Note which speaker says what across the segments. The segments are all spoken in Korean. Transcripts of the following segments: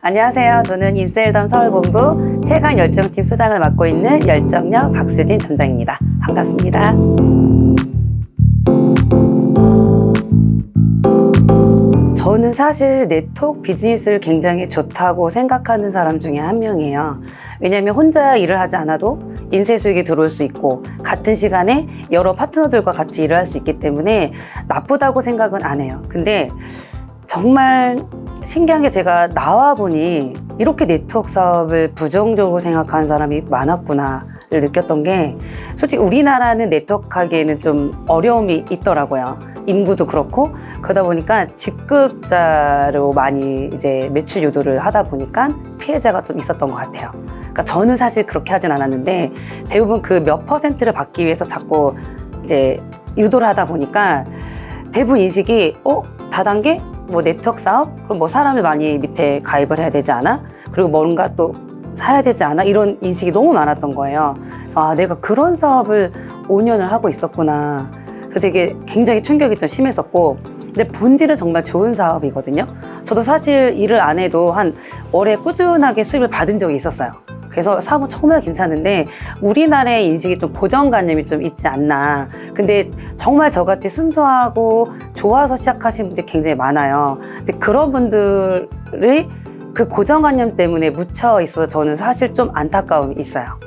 Speaker 1: 안녕하세요. 저는 인셀덤 서울본부 체간열정팀 수장을 맡고 있는 열정녀 박수진 점장입니다. 반갑습니다. 저는 사실 네트워크 비즈니스를 굉장히 좋다고 생각하는 사람 중에 한 명이에요. 왜냐하면 혼자 일을 하지 않아도 인쇄 수익이 들어올 수 있고 같은 시간에 여러 파트너들과 같이 일을 할 수 있기 때문에 나쁘다고 생각은 안 해요. 근데 정말 신기한 게 제가 나와 보니 이렇게 네트워크 사업을 부정적으로 생각하는 사람이 많았구나를 느꼈던 게, 솔직히 우리나라는 네트워크 하기에는 좀 어려움이 있더라고요. 인구도 그렇고, 그러다 보니까 직급자로 많이 이제 매출 유도를 하다 보니까 피해자가 좀 있었던 것 같아요. 그러니까 저는 사실 그렇게 하진 않았는데 대부분 그 몇 퍼센트를 받기 위해서 자꾸 이제 유도를 하다 보니까 대부분 인식이 다단계? 뭐 네트워크 사업? 그럼 뭐 사람을 많이 밑에 가입을 해야 되지 않아? 그리고 뭔가 또 사야 되지 않아? 이런 인식이 너무 많았던 거예요. 그래서 내가 그런 사업을 5년을 하고 있었구나. 그래서 되게 굉장히 충격이 좀 심했었고, 근데 본질은 정말 좋은 사업이거든요. 저도 사실 일을 안 해도 한 월에 꾸준하게 수입을 받은 적이 있었어요. 그래서 사업은 정말 괜찮은데 우리나라의 인식이 좀 고정관념이 좀 있지 않나. 근데 정말 저같이 순수하고 좋아서 시작하신 분들이 굉장히 많아요. 근데 그런 분들이 그 고정관념 때문에 묻혀 있어서 저는 사실 좀 안타까움이 있어요.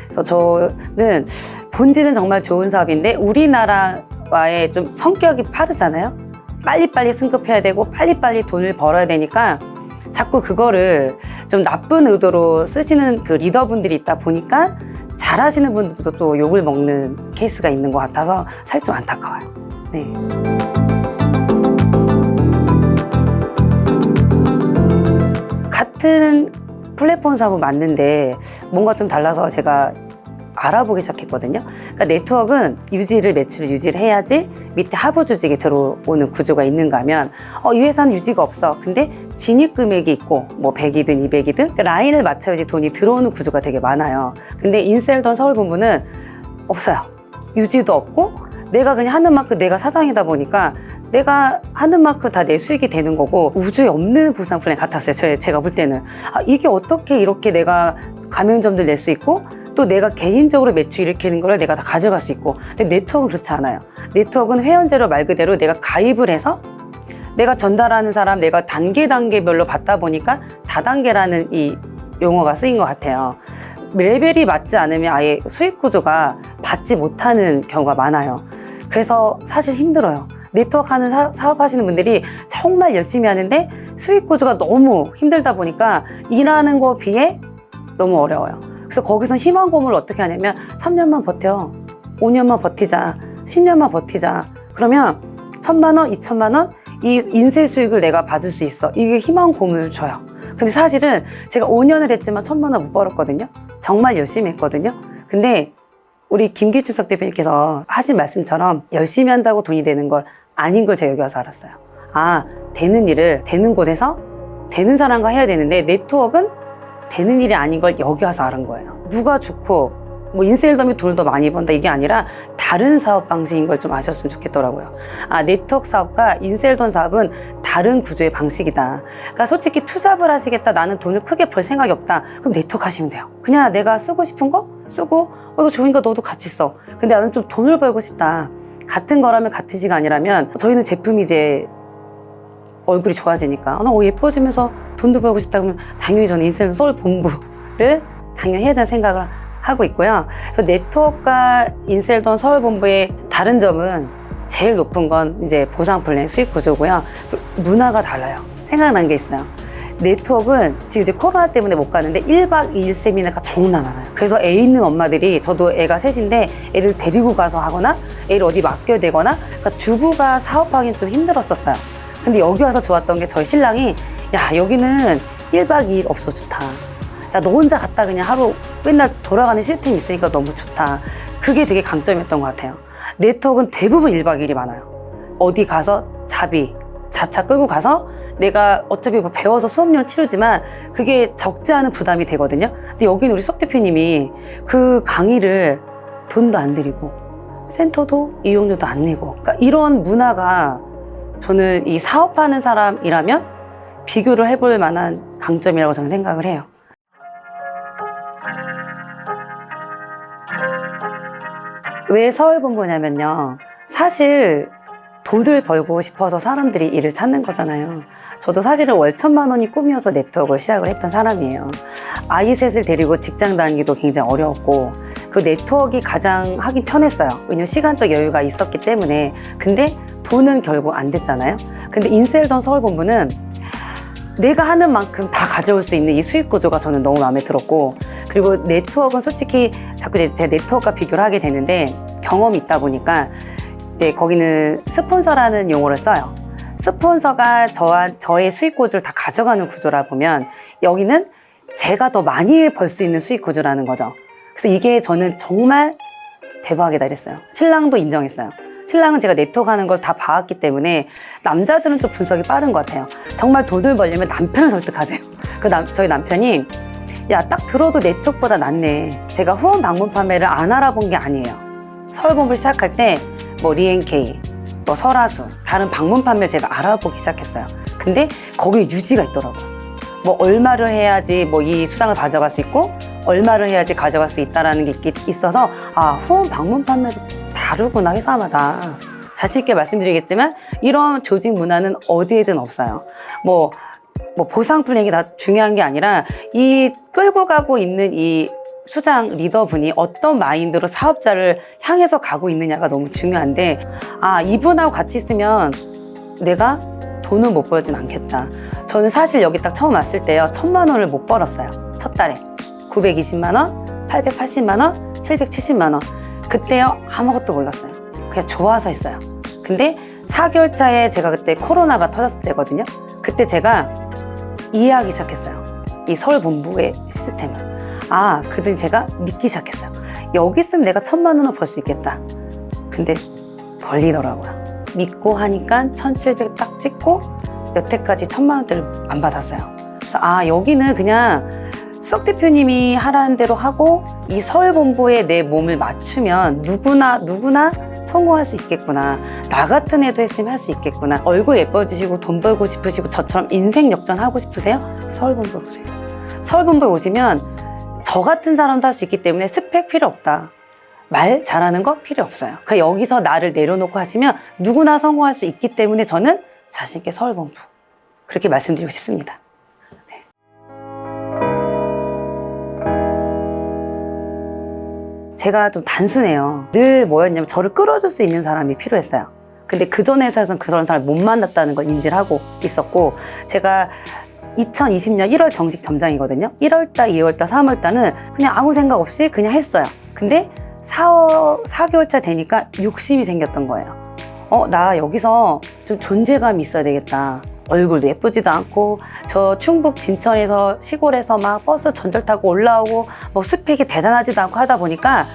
Speaker 1: 그래서 저는 본질은 정말 좋은 사업인데 우리나라와의 좀 성격이 빠르잖아요. 빨리빨리 승급해야 되고 빨리빨리 돈을 벌어야 되니까 자꾸 그거를 좀 나쁜 의도로 쓰시는 그 리더분들이 있다 보니까 잘하시는 분들도 또 욕을 먹는 케이스가 있는 것 같아서 사실 좀 안타까워요. 네. 같은 플랫폼 사업은 맞는데 뭔가 좀 달라서 제가 알아보기 시작했거든요. 그러니까 네트워크는 매출을 유지를 해야지 밑에 하부 조직이 들어오는 구조가 있는가 하면 이 회사는 유지가 없어. 근데 진입 금액이 있고 뭐 100이든 200이든 그러니까 라인을 맞춰야지 돈이 들어오는 구조가 되게 많아요. 근데 인셀덤 서울본부는 없어요. 유지도 없고 내가 그냥 하는 만큼 내가 사장이다 보니까 내가 하는 만큼 다 내 수익이 되는 거고 우주에 없는 보상 플랜 같았어요. 제가 볼 때는 이게 어떻게 이렇게 내가 가맹점들 낼 수 있고 또 내가 개인적으로 매출 일으키는 걸 내가 다 가져갈 수 있고. 근데 네트워크는 그렇지 않아요. 네트워크는 회원제로 말 그대로 내가 가입을 해서 내가 전달하는 사람 내가 단계별로 받다 보니까 다단계라는 이 용어가 쓰인 것 같아요. 레벨이 맞지 않으면 아예 수익 구조가 받지 못하는 경우가 많아요. 그래서 사실 힘들어요. 네트워크 하는 사업하시는 분들이 정말 열심히 하는데 수익 구조가 너무 힘들다 보니까 일하는 거 비해 너무 어려워요. 그래서 거기서 희망 고문을 어떻게 하냐면 3년만 버텨, 5년만 버티자, 10년만 버티자. 그러면 1,000만 원, 2,000만 원 이 인쇄 수익을 내가 받을 수 있어. 이게 희망 고문을 줘요. 근데 사실은 제가 5년을 했지만 1,000만 원 못 벌었거든요. 정말 열심히 했거든요. 근데 우리 김기춘석 대표님께서 하신 말씀처럼 열심히 한다고 돈이 되는 걸 아닌 걸 제가 여기 와서 알았어요. 되는 일을 되는 곳에서 되는 사람과 해야 되는데 네트워크는 되는 일이 아닌 걸 여기 와서 알은 거예요. 누가 좋고 뭐 인셀덤이 돈을 더 많이 번다 이게 아니라 다른 사업 방식인 걸 좀 아셨으면 좋겠더라고요. 네트워크 사업과 인셀덤 사업은 다른 구조의 방식이다. 그러니까 솔직히 투잡을 하시겠다, 나는 돈을 크게 벌 생각이 없다, 그럼 네트워크 하시면 돼요. 그냥 내가 쓰고 싶은 거 쓰고 이거 좋으니까 너도 같이 써. 근데 나는 좀 돈을 벌고 싶다. 같은 거라면 같은 시간이라면 저희는 제품이 이제 얼굴이 좋아지니까 예뻐지면서 돈도 벌고 싶다 그러면 당연히 저는 인셀덤 서울 본부를 당연히 해야 된다는 생각을 하고 있고요. 그래서 네트워크와 인셀덤 서울 본부의 다른 점은 제일 높은 건 이제 보상 플랜 수익 구조고요. 문화가 달라요. 생각난 게 있어요. 네트워크는 지금 이제 코로나 때문에 못 가는데 1박 2일 세미나가 정말 많아요. 그래서 애 있는 엄마들이, 저도 애가 셋인데 애를 데리고 가서 하거나 애를 어디 맡겨야 되거나, 그러니까 주부가 사업하기는 좀 힘들었었어요. 근데 여기 와서 좋았던 게 저희 신랑이 여기는 1박 2일 없어 좋다. 너 혼자 갔다 그냥 하루 맨날 돌아가는 시스템이 있으니까 너무 좋다. 그게 되게 강점이었던 것 같아요. 네트워크는 대부분 1박 2일이 많아요. 어디 가서 자차 끌고 가서 내가 어차피 뭐 배워서 수업료를 치르지만 그게 적지 않은 부담이 되거든요. 근데 여기는 우리 석 대표님이 그 강의를 돈도 안 들이고 센터도 이용료도 안 내고, 그러니까 이런 문화가 저는 이 사업하는 사람이라면 비교를 해볼 만한 강점이라고 저는 생각을 해요. 왜 서울본부냐면요. 사실 돈을 벌고 싶어서 사람들이 일을 찾는 거잖아요. 저도 사실은 월 1,000만 원이 꿈이어서 네트워크를 시작을 했던 사람이에요. 아이 셋을 데리고 직장 다니기도 굉장히 어려웠고 그 네트워크가 가장 하기 편했어요. 왜냐면 시간적 여유가 있었기 때문에. 근데 돈은 결국 안 됐잖아요. 근데 인셀던 서울본부는 내가 하는 만큼 다 가져올 수 있는 이 수익 구조가 저는 너무 마음에 들었고, 그리고 네트워크는 솔직히 자꾸 제 네트워크와 비교를 하게 되는데 경험이 있다 보니까 이제 거기는 스폰서라는 용어를 써요. 스폰서가 저의 수익 구조를 다 가져가는 구조라 보면 여기는 제가 더 많이 벌 수 있는 수익 구조라는 거죠. 그래서 이게 저는 정말 대박이다 이랬어요. 신랑도 인정했어요. 신랑은 제가 네트워크 하는 걸 다 봐왔기 때문에 남자들은 또 분석이 빠른 것 같아요. 정말 돈을 벌려면 남편을 설득하세요. 저희 남편이 야, 딱 들어도 네트워크보다 낫네. 제가 후원 방문 판매를 안 알아본 게 아니에요. 서울본부 시작할 때 뭐 리앤케이, 뭐 설화수, 다른 방문 판매를 제가 알아보기 시작했어요. 근데 거기에 유지가 있더라고요. 뭐 얼마를 해야지 뭐 이 수당을 가져갈 수 있고 얼마를 해야지 가져갈 수 있다라는 게 있어서 아, 후원 방문 판매도 다르구나 회사마다. 자신 있게 말씀드리겠지만 이런 조직 문화는 어디에든 없어요. 뭐 보상 분양이 다 중요한 게 아니라 이 끌고 가고 있는 이 수장 리더분이 어떤 마인드로 사업자를 향해서 가고 있느냐가 너무 중요한데, 아, 이분하고 같이 있으면 내가 돈을 못 벌진 않겠다. 저는 사실 여기 딱 처음 왔을 때요, 1,000만 원을 못 벌었어요. 첫 달에 920만 원, 880만 원, 770만 원. 그때요 아무것도 몰랐어요. 그냥 좋아서 했어요. 근데 4개월 차에 제가 그때 코로나가 터졌을 때거든요. 그때 제가 이해하기 시작했어요. 이 서울본부의 시스템을. 아, 그랬더니 제가 믿기 시작했어요. 여기 있으면 내가 1,000만 원을 벌 수 있겠다. 근데 벌리더라고요. 믿고 하니까 1,700 딱 찍고 여태까지 1,000만 원대를 안 받았어요. 그래서 아, 여기는 그냥 수석 대표님이 하라는 대로 하고 이 서울본부에 내 몸을 맞추면 누구나 성공할 수 있겠구나. 나 같은 애도 했으면 할 수 있겠구나. 얼굴 예뻐지시고 돈 벌고 싶으시고 저처럼 인생 역전하고 싶으세요? 서울본부 보세요. 서울본부에 오시면 저 같은 사람도 할 수 있기 때문에 스펙 필요 없다. 말 잘하는 거 필요 없어요. 그냥 여기서 나를 내려놓고 하시면 누구나 성공할 수 있기 때문에 저는 자신 있게 서울본부 그렇게 말씀드리고 싶습니다. 네. 제가 좀 단순해요. 늘 뭐였냐면 저를 끌어줄 수 있는 사람이 필요했어요. 근데 그전 회사에서는 그런 사람을 못 만났다는 걸 인지를 하고 있었고, 제가 2020년 1월 정식 점장이거든요. 1월달, 2월달, 3월달은 그냥 아무 생각 없이 그냥 했어요. 근데 4개월 차 되니까 욕심이 생겼던 거예요. 나 여기서 좀 존재감이 있어야 되겠다. 얼굴도 예쁘지도 않고 저 충북 진천에서 시골에서 막 버스 전철 타고 올라오고 뭐 스펙이 대단하지도 않고 하다 보니까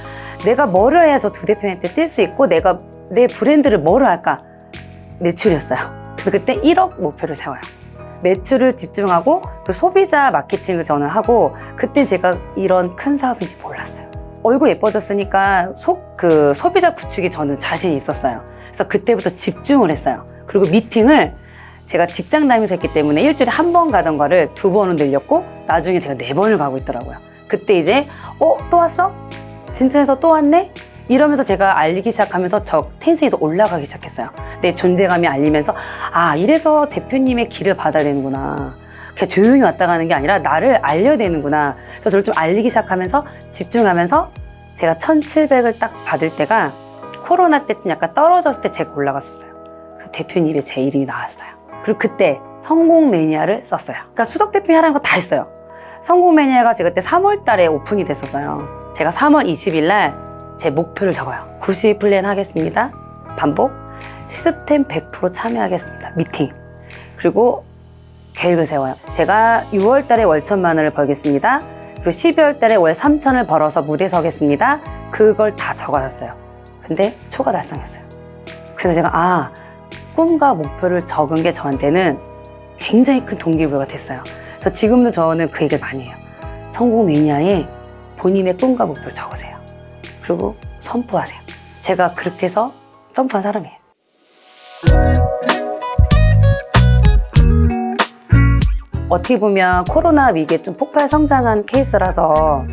Speaker 1: 내가 뭐를 해야 저 두 대표한테 뛸 수 있고 내가 내 브랜드를 뭐를 할까? 매출이었어요. 그래서 그때 1억 목표를 세워요. 매출을 집중하고 그 소비자 마케팅을 저는 하고, 그때 제가 이런 큰 사업인지 몰랐어요. 얼굴 예뻐졌으니까 소비자 구축이 저는 자신이 있었어요. 그래서 그때부터 집중을 했어요. 그리고 미팅을 제가 직장 다니면서 했기 때문에 일주일에 한 번 가던 거를 2번은 늘렸고 나중에 제가 4번을 가고 있더라고요. 그때 이제 또 왔어? 진천에서 또 왔네? 이러면서 제가 알리기 시작하면서 저 텐션이 올라가기 시작했어요. 내 존재감이 알리면서 아, 이래서 대표님의 길을 받아야 되는구나. 그냥 조용히 왔다 가는 게 아니라 나를 알려야 되는구나. 그래서 저를 좀 알리기 시작하면서 집중하면서 제가 1,700을 딱 받을 때가 코로나 때 약간 떨어졌을 때 제가 올라갔었어요. 그 대표님 입에 제 이름이 나왔어요. 그리고 그때 성공 매니아를 썼어요. 그러니까 수석 대표님 하라는 거 다 했어요. 성공 매니아가 제가 그때 3월 달에 오픈이 됐었어요. 제가 3월 20일 날 제 목표를 적어요. 90 플랜 하겠습니다. 반복. 시스템 100% 참여하겠습니다. 미팅. 그리고 계획을 세워요. 제가 6월 달에 월 1,000만 원을 벌겠습니다. 그리고 12월 달에 월 3,000을 벌어서 무대 서겠습니다. 그걸 다 적어놨어요. 근데 초과 달성했어요. 그래서 제가 꿈과 목표를 적은 게 저한테는 굉장히 큰 동기부여가 됐어요. 그래서 지금도 저는 그 얘기를 많이 해요. 성공 매니아에 본인의 꿈과 목표를 적으세요. 그리고 선포하세요. 제가 그렇게 해서 점프한 사람이에요. 어떻게 보면 코로나 위기에 좀 폭발 성장한 케이스라서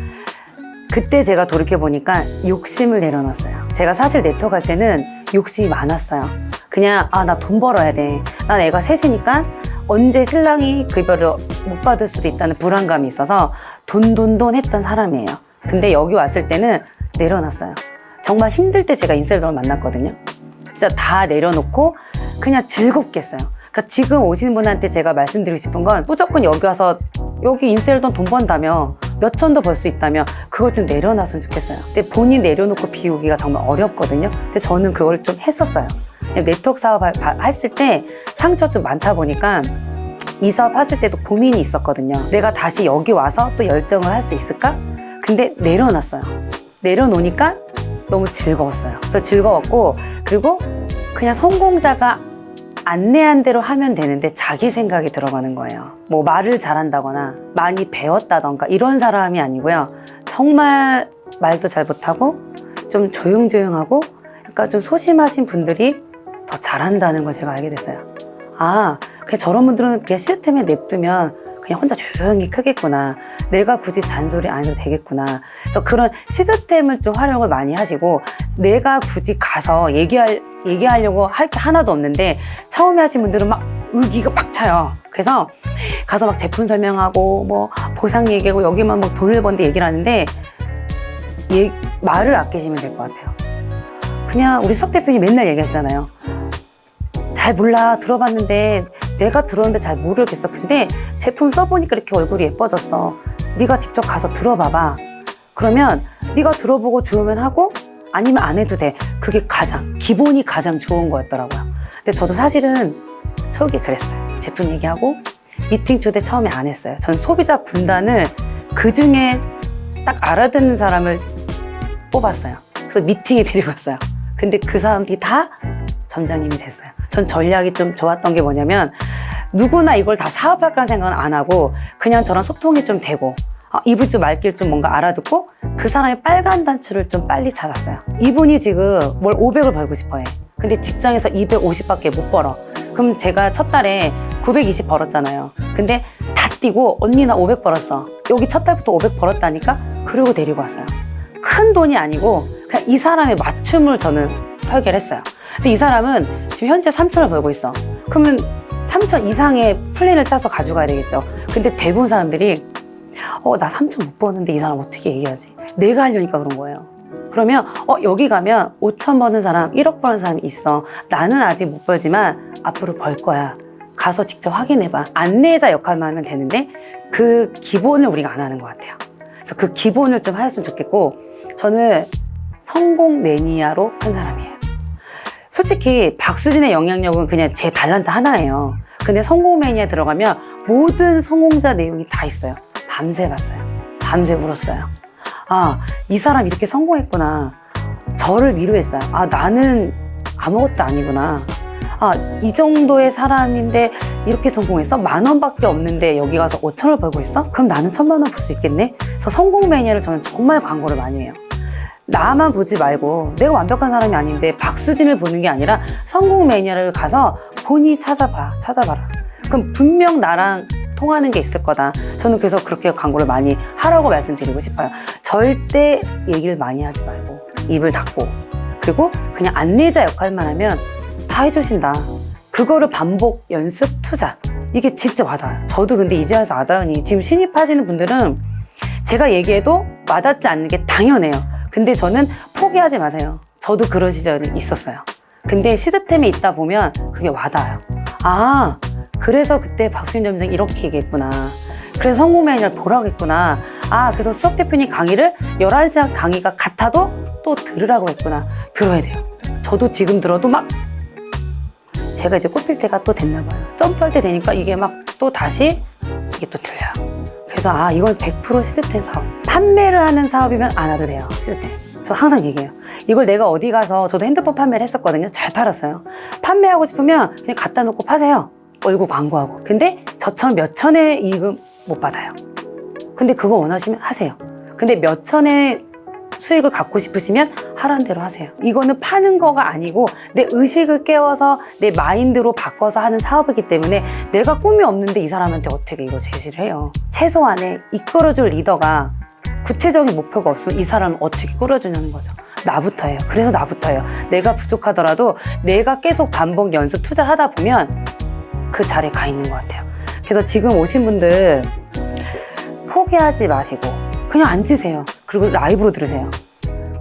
Speaker 1: 그때 제가 돌이켜보니까 욕심을 내려놨어요. 제가 사실 네트워크 할 때는 욕심이 많았어요. 그냥 나 돈 벌어야 돼. 난 애가 셋이니까 언제 신랑이 급여를 못 받을 수도 있다는 불안감이 있어서 돈 했던 사람이에요. 근데 여기 왔을 때는 내려놨어요. 정말 힘들 때 제가 인셀더를 만났거든요. 진짜 다 내려놓고 그냥 즐겁게 했어요. 그러니까 지금 오시는 분한테 제가 말씀드리고 싶은 건 무조건 여기 와서 여기 인셀돈 돈 번다며 몇 천도 벌 수 있다며 그걸 좀 내려놨으면 좋겠어요. 근데 본인 내려놓고 비우기가 정말 어렵거든요. 근데 저는 그걸 좀 했었어요. 네트워크 사업 했을 때 상처 좀 많다 보니까 이 사업 했을 때도 고민이 있었거든요. 내가 다시 여기 와서 또 열정을 할 수 있을까? 근데 내려놨어요. 내려놓으니까 너무 즐거웠어요. 그래서 즐거웠고, 그리고 그냥 성공자가 안내한 대로 하면 되는데 자기 생각이 들어가는 거예요. 뭐 말을 잘한다거나 많이 배웠다던가 이런 사람이 아니고요. 정말 말도 잘 못하고 좀 조용조용하고 약간 좀 소심하신 분들이 더 잘한다는 걸 제가 알게 됐어요. 그냥 저런 분들은 그냥 시스템에 냅두면 그냥 혼자 조용히 크겠구나. 내가 굳이 잔소리 안 해도 되겠구나. 그래서 그런 시스템을 좀 활용을 많이 하시고, 내가 굳이 가서 얘기하려고 할 게 하나도 없는데 처음에 하신 분들은 막 의기가 막 차요. 그래서 가서 막 제품 설명하고 뭐 보상 얘기하고 여기만 막 돈을 버는데 얘기를 하는데 말을 아끼시면 될 것 같아요. 그냥 우리 수석 대표님 맨날 얘기하시잖아요. 잘 몰라, 들어봤는데 내가 들었는데 잘 모르겠어. 근데 제품 써보니까 이렇게 얼굴이 예뻐졌어. 네가 직접 가서 들어봐봐. 그러면 네가 들어보고 좋으면 하고 아니면 안 해도 돼. 그게 기본이 가장 좋은 거였더라고요. 근데 저도 사실은 초기에 그랬어요. 제품 얘기하고 미팅 초대 처음에 안 했어요. 전 소비자 군단을 그중에 딱 알아듣는 사람을 뽑았어요. 그래서 미팅에 데리고 갔어요. 근데 그 사람들이 다 점장님이 됐어요. 전 전략이 좀 좋았던 게 뭐냐면, 누구나 이걸 다 사업할 거라는 생각은 안 하고 그냥 저랑 소통이 좀 되고 이분 좀 말귀를 좀 뭔가 알아듣고 그 사람의 빨간 단추를 좀 빨리 찾았어요. 이분이 지금 뭘 500을 벌고 싶어 해. 근데 직장에서 250밖에 못 벌어. 그럼 제가 첫 달에 920 벌었잖아요. 근데 다 뛰고 언니 나 500 벌었어. 여기 첫 달부터 500 벌었다니까? 그러고 데리고 왔어요. 큰 돈이 아니고 그냥 이 사람의 맞춤을 저는 설계를 했어요. 근데 이 사람은 지금 현재 3천을 벌고 있어. 그러면 3천 이상의 플랜을 짜서 가져가야 되겠죠. 근데 대부분 사람들이 나 3천 못 버는데 이 사람 어떻게 얘기하지? 내가 하려니까 그런 거예요. 그러면 여기 가면 5천 버는 사람, 1억 버는 사람이 있어. 나는 아직 못 벌지만 앞으로 벌 거야. 가서 직접 확인해봐. 안내자 역할만 하면 되는데 그 기본을 우리가 안 하는 것 같아요. 그래서 그 기본을 좀 하였으면 좋겠고, 저는 성공 매니아로 한 사람이에요. 솔직히 박수진의 영향력은 그냥 제 달란트 하나예요. 근데 성공 매니아에 들어가면 모든 성공자 내용이 다 있어요. 밤새 봤어요. 밤새 울었어요. 이 사람 이렇게 성공했구나. 저를 위로했어요. 나는 아무것도 아니구나. 이 정도의 사람인데 이렇게 성공했어? 10,000원밖에 없는데 여기 가서 5,000원을 벌고 있어? 그럼 나는 1,000만 원 벌 수 있겠네? 그래서 성공 매니아를 저는 정말 광고를 많이 해요. 나만 보지 말고, 내가 완벽한 사람이 아닌데 박수진을 보는 게 아니라 성공 매니아를 가서 본인이 찾아봐라. 그럼 분명 나랑 통하는 게 있을 거다. 저는 그래서 그렇게 광고를 많이 하라고 말씀드리고 싶어요. 절대 얘기를 많이 하지 말고 입을 닫고, 그리고 그냥 안내자 역할만 하면 다 해주신다. 그거를 반복 연습 투자, 이게 진짜 와닿아요. 저도 근데 이제 와서 와닿으니, 지금 신입하시는 분들은 제가 얘기해도 와닿지 않는 게 당연해요. 근데 저는 포기하지 마세요. 저도 그런 시절이 있었어요. 근데 시스템에 있다 보면 그게 와닿아요. 그래서 그때 박수진 점장 이렇게 얘기했구나. 그래서 성공 매니아를 보라고 했구나. 그래서 수석 대표님 강의를 11시간 강의가 같아도 또 들으라고 했구나. 들어야 돼요. 저도 지금 들어도 막 제가 이제 꼽힐 때가 또 됐나 봐요. 점프할 때 되니까 이게 막 또 다시 이게 또 들려요. 그래서 이건 100% 시스템 사업. 판매를 하는 사업이면 안 와도 돼요. 시스템. 저 항상 얘기해요. 이걸 내가 어디 가서, 저도 핸드폰 판매를 했었거든요. 잘 팔았어요. 판매하고 싶으면 그냥 갖다 놓고 파세요. 얼굴 광고하고. 근데 저처럼 몇 천의 이익은 못 받아요. 근데 그거 원하시면 하세요. 근데 몇 천의 수익을 갖고 싶으시면 하라는 대로 하세요. 이거는 파는 거가 아니고 내 의식을 깨워서 내 마인드로 바꿔서 하는 사업이기 때문에 내가 꿈이 없는데 이 사람한테 어떻게 이거 제시를 해요. 최소한의 이끌어줄 리더가 구체적인 목표가 없으면 이 사람을 어떻게 끌어주냐는 거죠. 나부터예요. 그래서 나부터예요. 내가 부족하더라도 내가 계속 반복 연습 투자를 하다 보면 그 자리에 가 있는 것 같아요. 그래서 지금 오신 분들 포기하지 마시고 그냥 앉으세요. 그리고 라이브로 들으세요.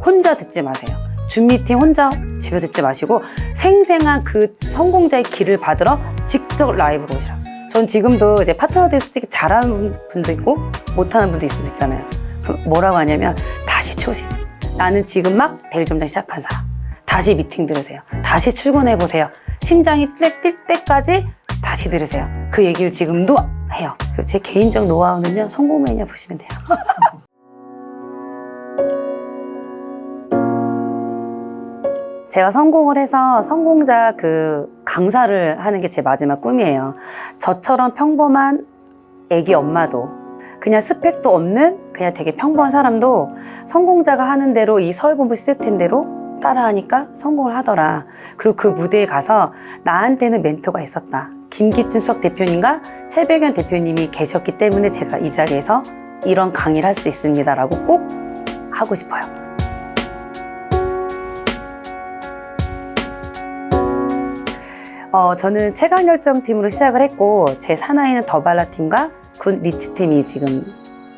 Speaker 1: 혼자 듣지 마세요. 줌 미팅 혼자 집에 듣지 마시고 생생한 그 성공자의 길을 받으러 직접 라이브로 오시라. 전 지금도 이제 파트너들이 솔직히 잘하는 분도 있고 못하는 분도 있을 수 있잖아요. 뭐라고 하냐면 다시 초심. 나는 지금 막 대리점장 시작한 사람. 다시 미팅 들으세요. 다시 출근해보세요. 심장이 뛸 때까지 다시 들으세요. 그 얘기를 지금도 해요. 제 개인적 노하우는요, 성공 매니아 보시면 돼요. 제가 성공을 해서 성공자 그 강사를 하는 게 제 마지막 꿈이에요. 저처럼 평범한 애기 엄마도 그냥 스펙도 없는 그냥 되게 평범한 사람도 성공자가 하는 대로 이 서울본부 시스템대로 따라하니까 성공을 하더라. 그리고 그 무대에 가서 나한테는 멘토가 있었다. 김기춘 수석 대표님과 최백연 대표님이 계셨기 때문에 제가 이 자리에서 이런 강의를 할 수 있습니다 라고 꼭 하고 싶어요. 저는 최강열정팀으로 시작을 했고 제 산하에는 더발라팀과 군 리치팀이 지금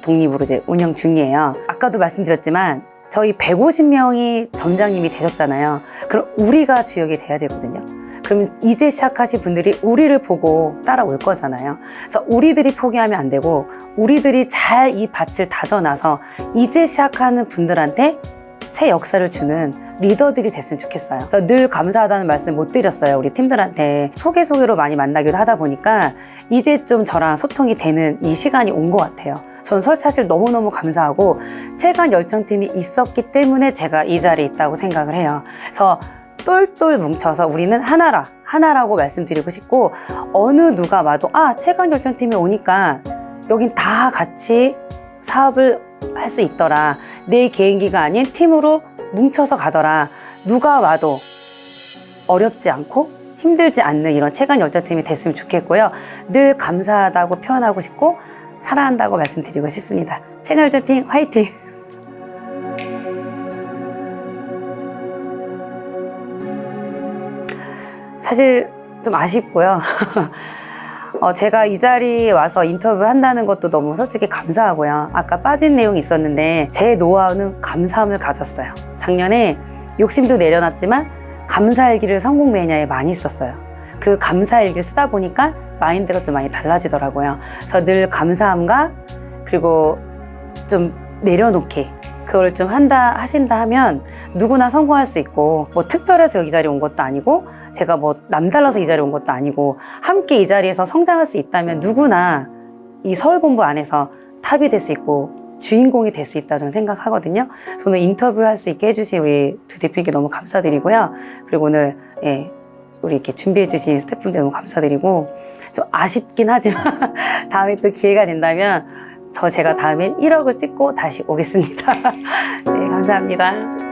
Speaker 1: 독립으로 이제 운영 중이에요. 아까도 말씀드렸지만 저희 150명이 점장님이 되셨잖아요. 그럼 우리가 주역이 돼야 되거든요. 그럼 이제 시작하신 분들이 우리를 보고 따라올 거잖아요. 그래서 우리들이 포기하면 안 되고 우리들이 잘 이 밭을 다져놔서 이제 시작하는 분들한테 새 역사를 주는 리더들이 됐으면 좋겠어요. 늘 감사하다는 말씀 못 드렸어요. 우리 팀들한테 소개로 많이 만나기도 하다 보니까 이제 좀 저랑 소통이 되는 이 시간이 온 것 같아요. 전 사실 너무너무 감사하고 최강 열정팀이 있었기 때문에 제가 이 자리에 있다고 생각을 해요. 그래서 똘똘 뭉쳐서 우리는 하나라고 말씀드리고 싶고 어느 누가 와도 최강 열정팀이 오니까 여긴 다 같이 사업을 할 수 있더라. 내 개인기가 아닌 팀으로 뭉쳐서 가더라. 누가 와도 어렵지 않고 힘들지 않는 이런 최강 열정팀이 됐으면 좋겠고요. 늘 감사하다고 표현하고 싶고 사랑한다고 말씀드리고 싶습니다. 최강 열정팀 화이팅! 사실 좀 아쉽고요. 제가 이 자리에 와서 인터뷰 한다는 것도 너무 솔직히 감사하고요. 아까 빠진 내용이 있었는데 제 노하우는 감사함을 가졌어요. 작년에 욕심도 내려놨지만 감사일기를 성공 매니아에 많이 썼어요. 그 감사일기를 쓰다 보니까 마인드가 좀 많이 달라지더라고요. 그래서 늘 감사함과 그리고 좀 내려놓기 그걸 좀 하신다 하면 누구나 성공할 수 있고 뭐 특별해서 여기 자리에 온 것도 아니고 제가 뭐 남달라서 이 자리에 온 것도 아니고 함께 이 자리에서 성장할 수 있다면 누구나 이 서울본부 안에서 탑이 될 수 있고 주인공이 될 수 있다 저는 생각하거든요. 저는 인터뷰할 수 있게 해주신 우리 두 대표님께 너무 감사드리고요. 그리고 오늘 우리 이렇게 준비해 주신 스태프분들 너무 감사드리고 좀 아쉽긴 하지만 다음에 또 기회가 된다면 제가 다음에 1억을 찍고 다시 오겠습니다. 네, 감사합니다.